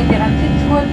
bitte Ihren Sitzgurt.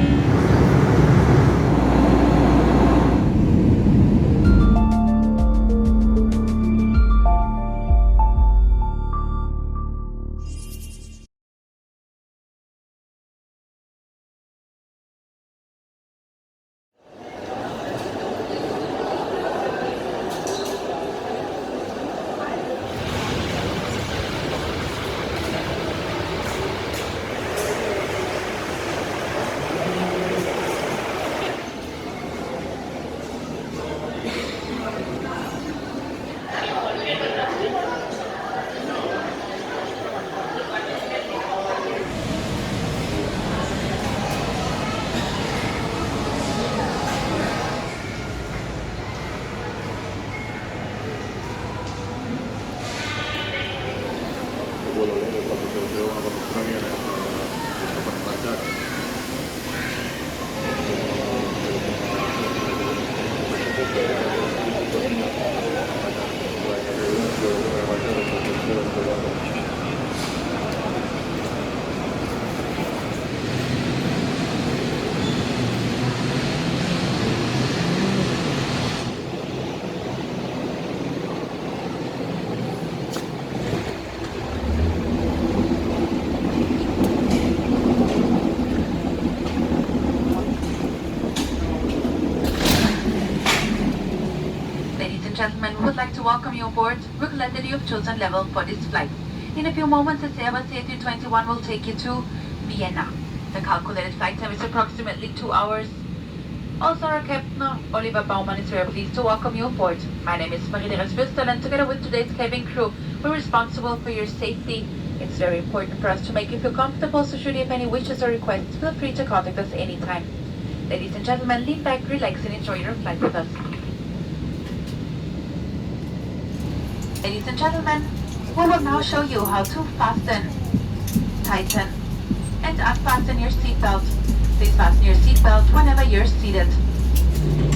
Gentlemen, we would like to welcome you aboard. We're glad that you have chosen level for this flight. In a few moments, this Airbus A321 will take you to Vienna. The calculated flight time is approximately 2 hours. Also, our Captain Oliver Baumann is very pleased to welcome you aboard. My name is Marie-Therese Würstel, and together with today's cabin crew, we're responsible for your safety. It's very important for us to make you feel comfortable, so should you have any wishes or requests, feel free to contact us anytime. Ladies and gentlemen, lean back, relax, and enjoy your flight with us. Ladies and gentlemen, we will now show you how to fasten, tighten, and unfasten your seatbelt. Please fasten your seatbelt whenever you're seated.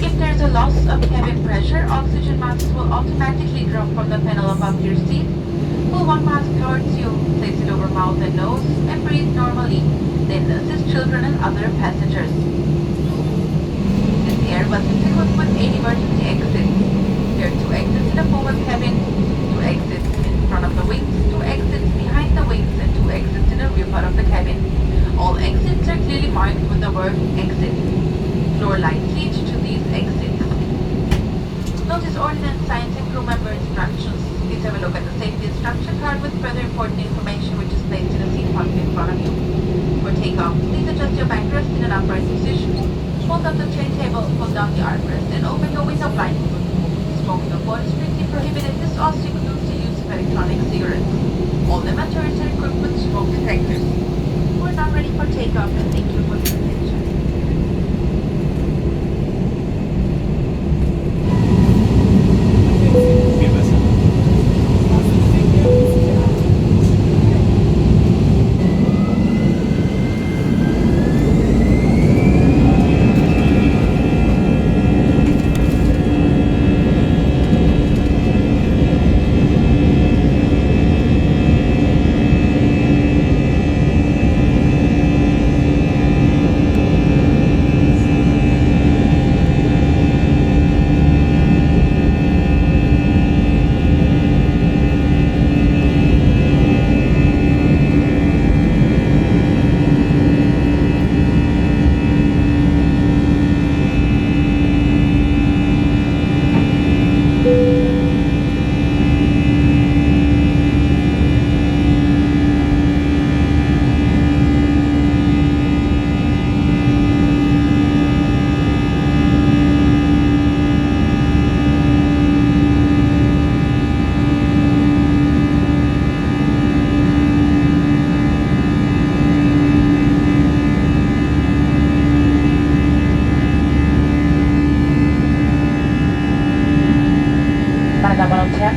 If there's a loss of cabin pressure, oxygen masks will automatically drop from the panel above your seat. Pull one mask towards you, place it over mouth and nose, and breathe normally. Then assist children and other passengers. This Airbus is equipped with 8 emergency exits. There are 2 exits in the forward cabin, 2 exits in front of the wings, 2 exits behind the wings, and 2 exits in the rear part of the cabin. All exits are clearly marked with the word exit. Floor lights lead to these exits. Notice ordnance signs and crew member instructions. Please have a look at the safety instruction card with further important information which is placed in the seat pocket in front of you. For takeoff, please adjust your backrest in an upright position. Hold up the tray table, pull down the armrest, and open your window blind. Smoking on board is strictly prohibited. This also includes the use of electronic cigarettes. All lavatories are equipped with smoke detectors. We're now ready for takeoff, and thank you for your attention.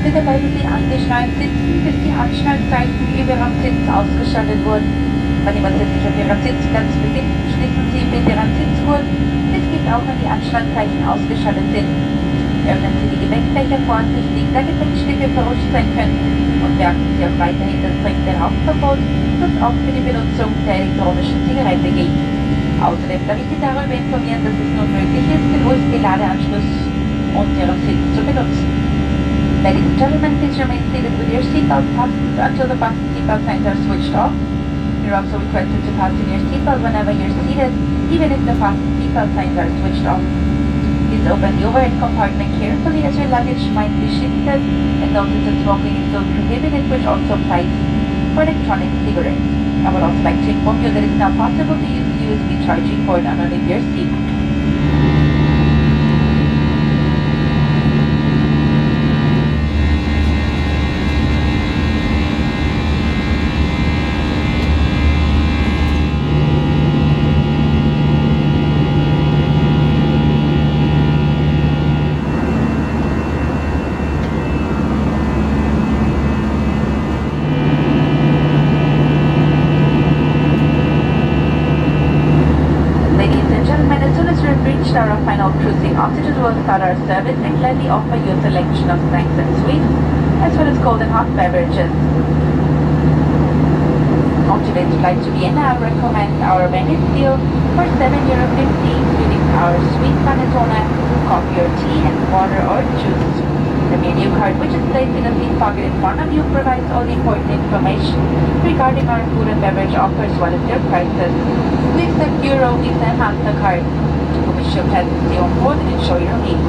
Bitte bleiben Sie angeschnallt sitzen, bis die Anschnallzeichen über Ihrem Sitz ausgeschaltet wurden. Wenn jemand sich auf Ihrem Sitzplatz befindet, schließen Sie bitte Ihren Sitzgurt, bis auch wenn die Anschnallzeichen ausgeschaltet sind. Öffnen Sie die Gepäckfächer vorsichtig, da Gepäckstücke verrutscht sein könnten, und beachten Sie auch weiterhin das strikte Rauchverbot, das auch für die Benutzung der elektronischen Zigarette gilt. Außerdem darf ich Sie darüber informieren, dass es nun möglich ist, den USB-Ladeanschluss unserer Sitze zu benutzen. Ladies and gentlemen, please remain seated with your seatbelt fastened until the button seatbelt signs are switched off. You're also requested to fasten your seatbelt whenever you're seated, even if the fasten seatbelt signs are switched off. Please open the overhead compartment carefully as your luggage might be shifted, and notice that smoking is still prohibited, which also applies for electronic cigarettes. I would also like to inform you that it's now possible to use the USB charging port underneath your seat. Our final cruising altitude will start our service and gladly offer you a selection of snacks and sweets, as well as cold and hot beverages. On today's flight to Vienna, I recommend our Venice deal for €7.50, including our sweet panettone, coffee or tea, and water or juice. The menu card, which is placed in a seat pocket in front of you, provides all the important information regarding our food and beverage offers, as well as their prices. We accept Euro, Visa, and MasterCard. We wish you a pleasant stay on board and enjoy your meal.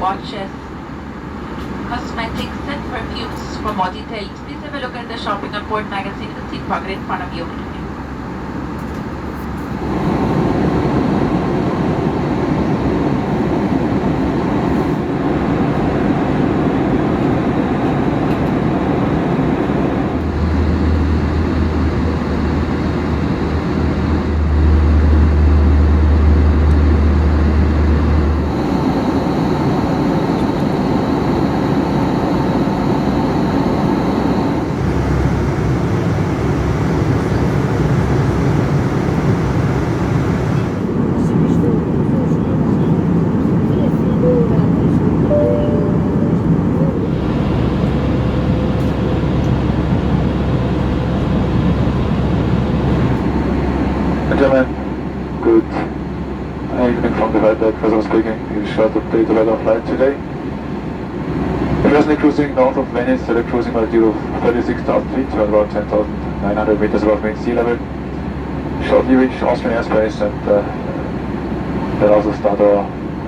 Watches, cosmetics and perfumes. For more details, please have a look at the Shopping on Board magazine in the seat pocket in front of you. Gentlemen, good evening from the flight deck. President speaking. A short update about our flight today. Presently cruising north of Venice at a cruising altitude of 36,000 feet, to about 10,900 meters above mean sea level. Shortly reach Austrian airspace and then also start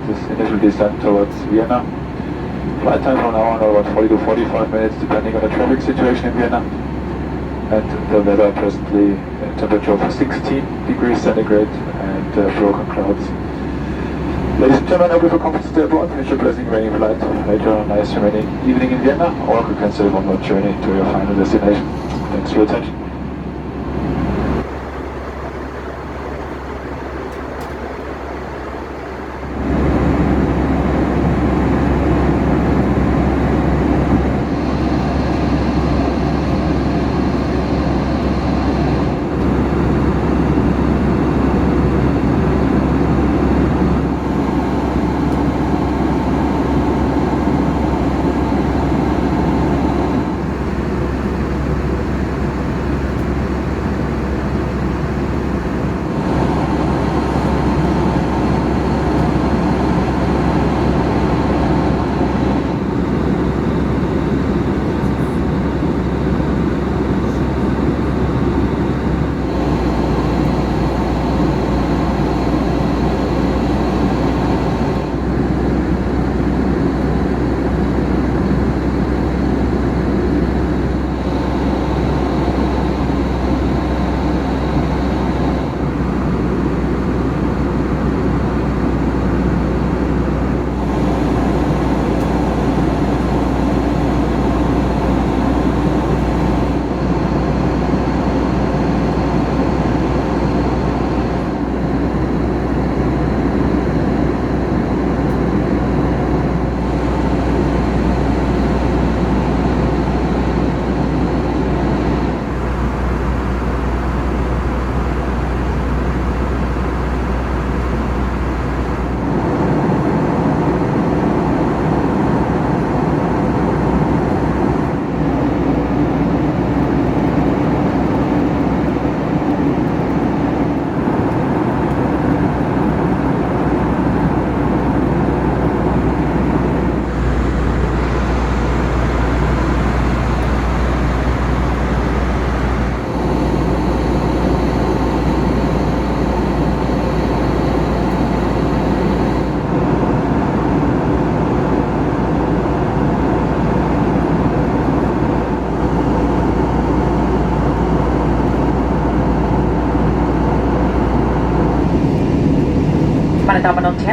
this initial descent towards Vienna. Flight time from now on about 40 to 45 minutes, depending on the traffic situation in Vienna. And the weather presently a temperature of 16 degrees centigrade and broken clouds. Ladies and gentlemen, I hope you feel comfortable to stay aboard. Finish your pleasant remaining flight. Later, a nice remaining evening in Vienna, or you can save on your journey to your final destination. Thanks for your attention.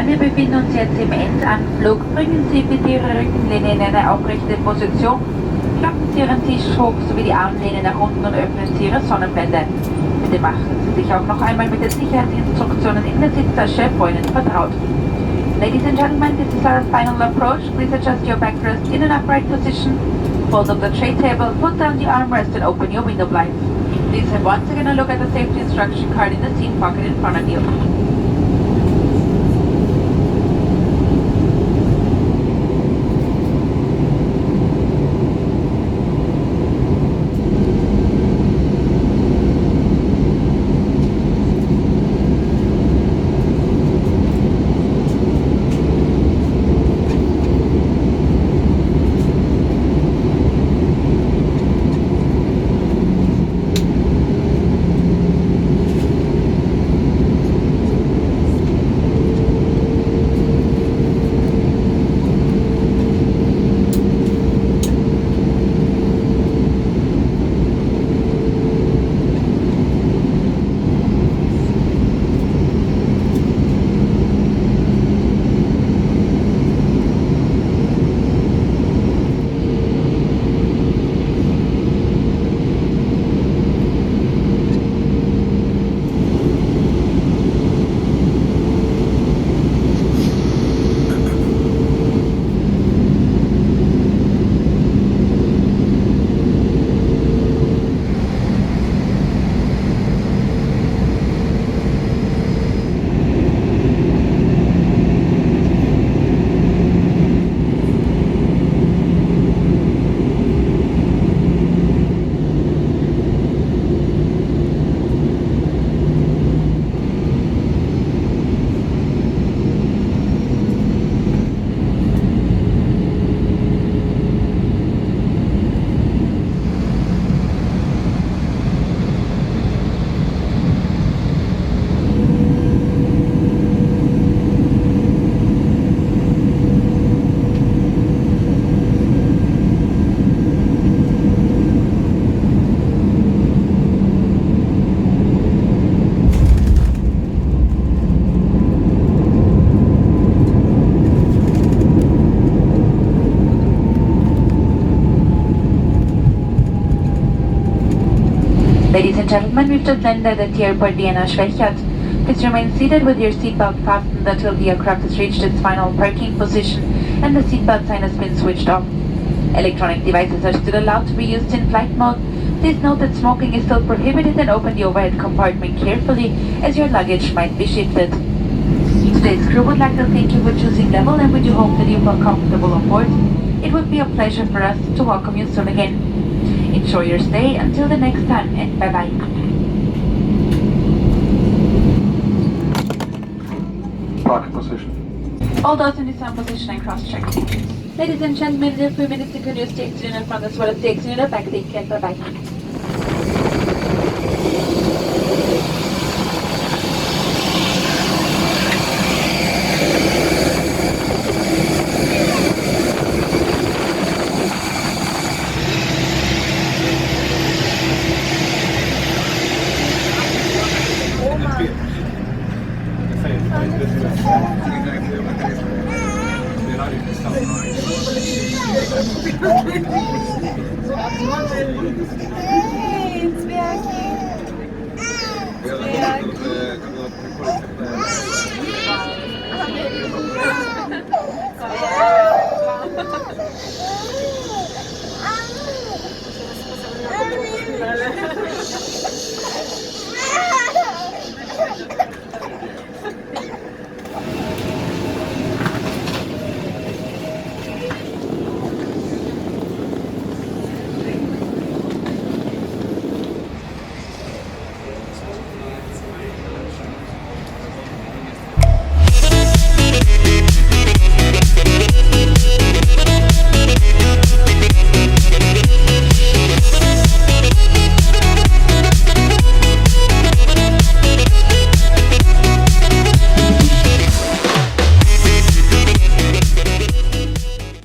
Wir befinden uns jetzt im Endanflug. Bringen Sie bitte Ihre Rückenlehne in eine aufrechte Position. Klappen Sie Ihren Tisch hoch sowie die Armlehne nach unten und öffnen Sie Ihre Sonnenblende. Bitte machen Sie sich auch noch einmal mit den Sicherheitsinstruktionen in der Sitztasche vor Ihnen vertraut. Ladies and gentlemen, this is our final approach. Please adjust your backrest in an upright position. Fold up the tray table, put down the armrest and open your window blinds. Please have once again a look at the safety instruction card in the seat pocket in front of you. Ladies and gentlemen, we've just landed at the airport Vienna-Schwechat. Please remain seated with your seatbelt fastened until the aircraft has reached its final parking position and the seatbelt sign has been switched off. Electronic devices are still allowed to be used in flight mode. Please note that smoking is still prohibited and open the overhead compartment carefully as your luggage might be shifted. Today's crew would like to thank you for choosing Level and we do hope that you feel comfortable on board. It would be a pleasure for us to welcome you soon again. Enjoy your stay until the next time and bye-bye. Parking position. All those in the same position and cross-check. Ladies and gentlemen, in a few minutes you can use the exit in front as well as the exit in the back. Take care. Bye-bye. Thank you.